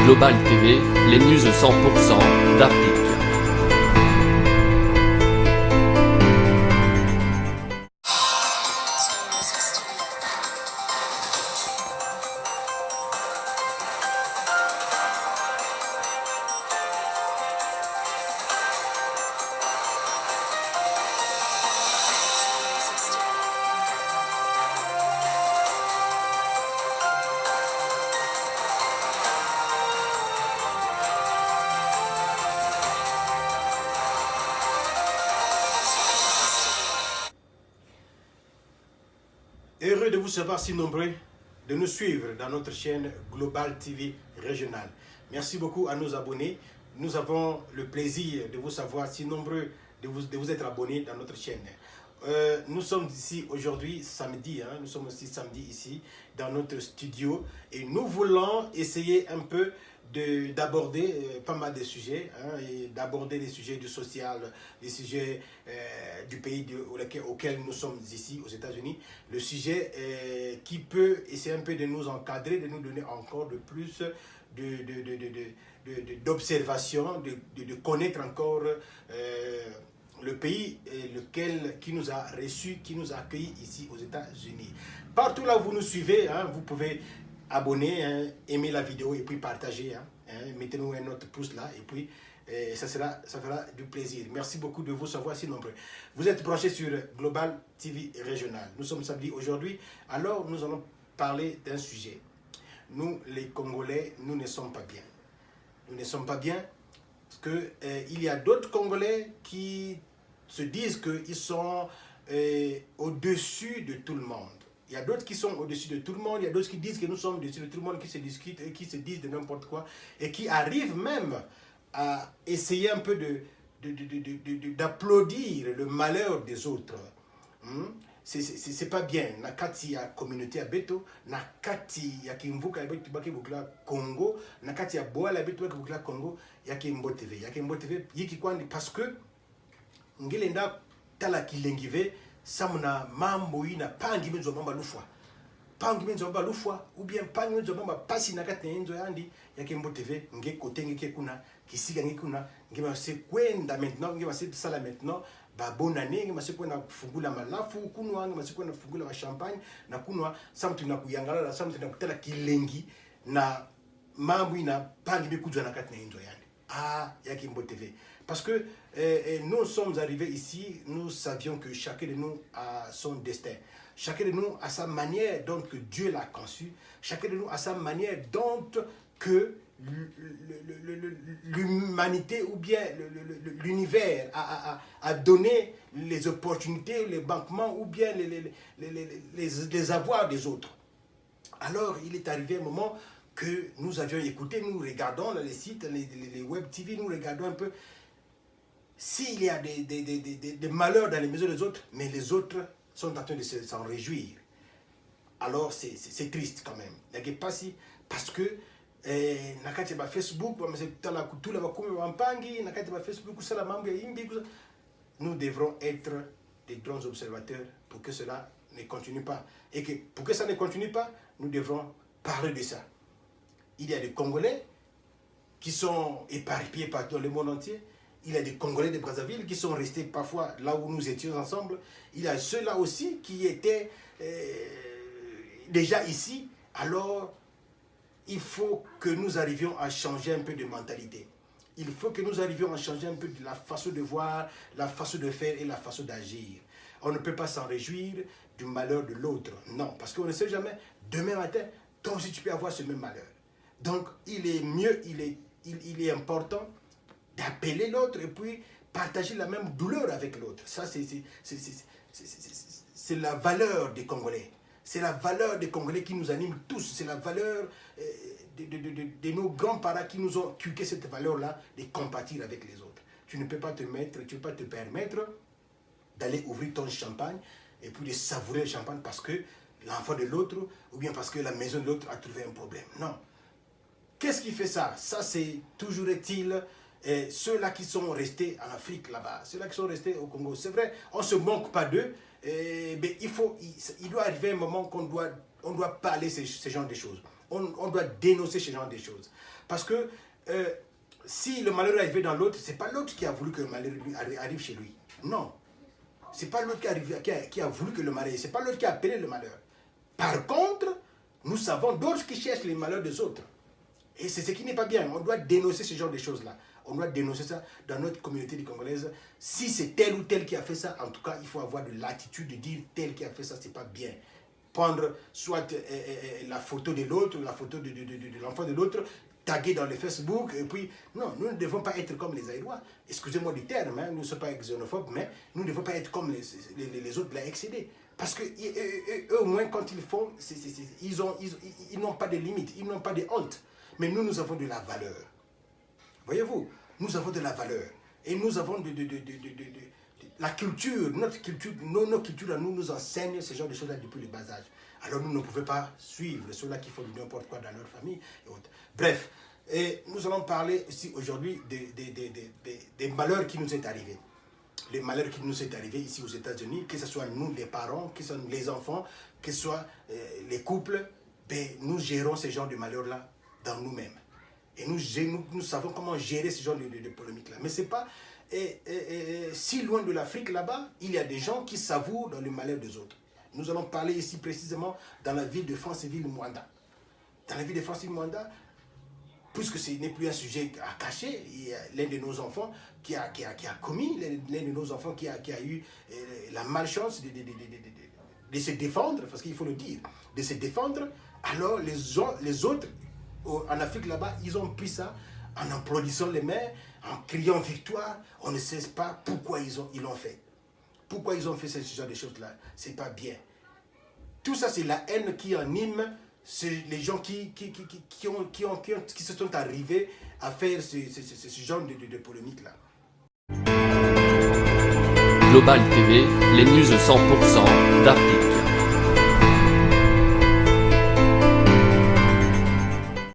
Global TV, les news 100% d'Afrique. Heureux de vous savoir si nombreux de nous suivre dans notre chaîne Global TV Régional. Merci beaucoup à nos abonnés. Nous avons le plaisir de vous savoir si nombreux de vous être abonnés dans notre chaîne. Nous sommes ici aujourd'hui samedi, nous sommes aussi samedi ici dans notre studio et nous voulons essayer un peu d'aborder pas mal de sujets, et d'aborder les sujets du social, les sujets du pays auquel nous sommes ici aux États-Unis, le sujet qui peut essayer un peu de nous encadrer, de nous donner encore de plus d'observation, de connaître encore le pays qui nous a reçus, qui nous a accueillis ici aux États-Unis. Partout là où vous nous suivez, vous pouvez abonner, aimer la vidéo et puis partager. Mettez-nous un autre pouce là et puis ça fera du plaisir. Merci beaucoup de vous savoir si nombreux. Vous êtes branchés sur Global TV Régional. Nous sommes samedi aujourd'hui. Alors nous allons parler d'un sujet. Nous les Congolais, nous ne sommes pas bien. Nous ne sommes pas bien parce que il y a d'autres Congolais qui se disent qu'ils sont au-dessus de tout le monde. Il y a d'autres qui sont au-dessus de tout le monde, il y a d'autres qui disent que nous sommes au-dessus de tout le monde, qui se discutent et qui se disent de n'importe quoi, et qui arrivent même à essayer un peu d'applaudir le malheur des autres. C'est pas bien. Nakati ya communauté à Beto, nakati ya kimvuka ya Beto baki bukla Congo, nakati ya boala ya Beto baki bukla Congo, ya Kimbo TV. Ya Kimbo TV, yiki kwandi parce que ngelenda tala kilengive, samuna mambo ina pangi menzo mamba lufwa. Pangi menzo mamba lufwa, ou bien pangi menzo mamba pasi nakati enzo yandi, ya Kimbo TV, nge kote nge kuna, kisiga nge kuna, nge mase kwenda maintenant, nge mase sala maintenant, ba bonne année, nge mase kwenda fungula malafu, kunwa, nge mase kwenda fungula wa champagne, na kunwa, samtu na kuyangala, samtu na kutala kilengi, na mambo ina pangi be kujwa nakati enzo yandi. Ya Kimbo TV. Parce que nous sommes arrivés ici, nous savions que chacun de nous a son destin. Chacun de nous a sa manière dont que Dieu l'a conçu. Chacun de nous a sa manière dont que l'humanité ou bien l'univers a donné les opportunités, les banquements ou bien les avoirs des autres. Alors, il est arrivé un moment que nous avions écouté, nous regardons les sites, les web TV, nous regardons un peu s'il y a des malheurs dans les maisons des autres, mais les autres sont en train de s'en réjouir. Alors c'est triste quand même. Il n'y a pas si, parce que nakati ba Facebook, nous devrons être des grands observateurs pour que cela ne continue pas. Et que pour que ça ne continue pas, nous devrons parler de ça. Il y a des Congolais qui sont éparpillés partout dans le monde entier. Il y a des Congolais de Brazzaville qui sont restés parfois là où nous étions ensemble. Il y a ceux-là aussi qui étaient déjà ici. Alors, il faut que nous arrivions à changer un peu de mentalité. Il faut que nous arrivions à changer un peu de la façon de voir, la façon de faire et la façon d'agir. On ne peut pas s'en réjouir du malheur de l'autre. Non, parce qu'on ne sait jamais. Demain matin, toi aussi tu peux avoir ce même malheur. Donc, il est mieux, il est important d'appeler l'autre et puis partager la même douleur avec l'autre. Ça, c'est la valeur des Congolais. C'est la valeur des Congolais qui nous anime tous. C'est la valeur de nos grands-parents qui nous ont inculqué cette valeur-là de compatir avec les autres. Tu ne peux pas te permettre d'aller ouvrir ton champagne et puis de savourer le champagne parce que l'enfant de l'autre ou bien parce que la maison de l'autre a trouvé un problème. Non. Qu'est-ce qui fait ça? Ça, c'est toujours est-il ceux-là qui sont restés en Afrique là-bas, ceux-là qui sont restés au Congo. C'est vrai, on ne se manque pas d'eux, mais il doit arriver un moment qu'on doit parler ce genre de choses. on doit dénoncer ce genre de choses. Parce que si le malheur est arrivé dans l'autre, ce n'est pas l'autre qui a voulu que le malheur arrive chez lui. Non. Ce n'est pas l'autre qui a voulu que le malheur, ce n'est pas l'autre qui a appelé le malheur. Par contre, nous savons d'autres qui cherchent les malheurs des autres. Et c'est ce qui n'est pas bien. On doit dénoncer ce genre de choses-là. On doit dénoncer ça dans notre communauté congolaise. Si c'est tel ou tel qui a fait ça, en tout cas, il faut avoir de l'attitude de dire tel qui a fait ça, c'est pas bien. Prendre soit la photo de l'autre, la photo de l'enfant de l'autre, taguer dans le Facebook, et puis, non, nous ne devons pas être comme les Aïrois. Excusez-moi du terme, hein, nous ne sommes pas xénophobes, mais nous ne devons pas être comme les autres de la XCD. Parce que eux, au moins, quand ils font, ils n'ont pas de limites, ils n'ont pas de honte. Mais nous avons de la valeur. Voyez-vous, nous avons de la valeur. Et nous avons la culture, notre culture, nos cultures, nous enseignent ce genre de choses-là depuis le bas âge. Alors nous ne pouvons pas suivre ceux-là qui font n'importe quoi dans leur famille et autres. Bref, et nous allons parler ici aujourd'hui des malheurs qui nous est arrivés. Les malheurs qui nous est arrivés ici aux États-Unis, que ce soit nous les parents, que ce soit les enfants, que ce soit les couples, ben, nous gérons ce genre de malheurs-là dans nous-mêmes. Et nous savons comment gérer ce genre de polémique-là. Mais ce n'est pas si loin de l'Afrique là-bas, il y a des gens qui savourent dans le malheur des autres. Nous allons parler ici précisément dans la ville de Franceville-Mwanda. Dans la ville de Franceville-Mwanda, puisque ce n'est plus un sujet à cacher, il y a l'un de nos enfants qui a commis, l'un de nos enfants qui a eu la malchance de se défendre, parce qu'il faut le dire, de se défendre. Alors les autres, en Afrique là-bas, ils ont pris ça en applaudissant les mains, en criant victoire. On ne sait pas pourquoi ils l'ont fait. Pourquoi ils ont fait ce genre de choses-là? C'est pas bien. Tout ça, c'est la haine qui anime les gens qui se sont arrivés à faire ce genre de polémique-là. Global TV, les news 100% d'Afrique.